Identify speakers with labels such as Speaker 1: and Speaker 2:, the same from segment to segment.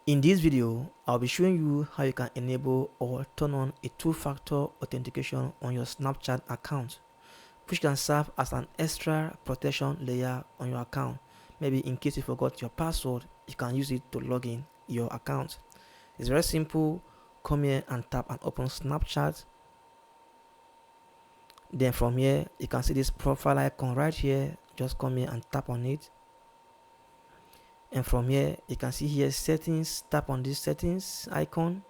Speaker 1: In this video, I'll be showing you how you can enable or turn on a two-factor authentication on your Snapchat account, which can serve as an extra protection layer on your account. Maybe in case you forgot your password, you can use it to log in your account. It's very simple. Come here and tap and open Snapchat. Then from here, you can see this profile icon right here. Just come here and tap on it. And from here, you can see here settings. Tap on this settings icon.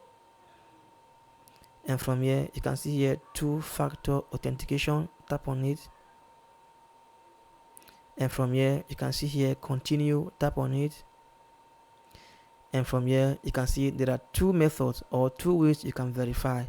Speaker 1: And from here, you can see here two-factor authentication. Tap on it. And from here, you can see here continue. Tap on it. And from here, you can see there are two methods or two ways you can verify,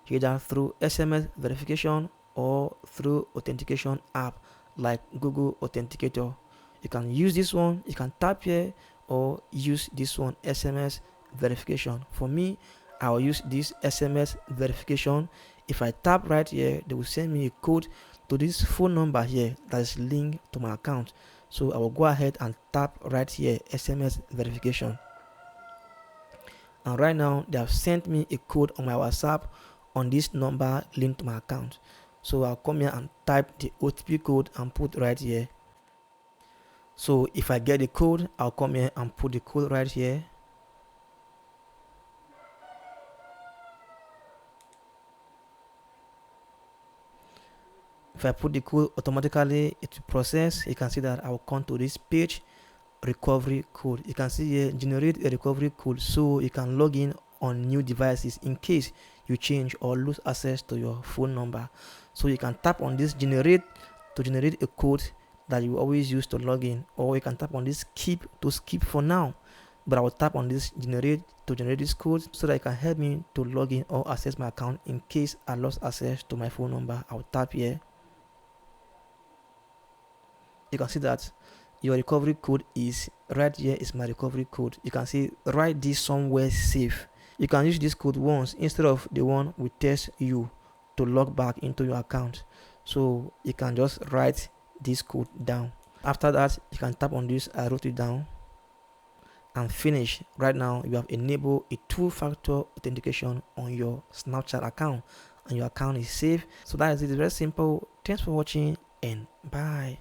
Speaker 1: either through SMS verification or through authentication app like Google Authenticator. You can use this one, you can tap here, or use this one, SMS verification. For me, I will use this SMS verification. If I tap right here, they will send me a code to this phone number here that is linked to my account. So I will go ahead and tap right here, SMS verification. And right now, they have sent me a code on my WhatsApp on this number linked to my account. So I'll come here and type the OTP code and put right here. So if I get the code, I'll come here and put the code right here. If I put the code, automatically it will process. You can see that I will come to this page, recovery code. You can see here, generate a recovery code, so you can log in on new devices in case you change or lose access to your phone number. So you can tap on this generate to generate a code that you always use to log in, or you can tap on this skip to skip for now. But I will tap on this generate to generate this code so that it can help me to log in or access my account in case I lost access to my phone number. I will tap here. You can see that your recovery code is right here. Is my recovery code. You can see write this somewhere safe. You can use this code once instead of the one we test you to log back into your account. So you can just write this code down. After that, you can tap on this. I wrote it down and finish. Right now, you have enabled a two-factor authentication on your Snapchat account, and your account is safe. So that is it. It's very simple. Thanks for watching and bye.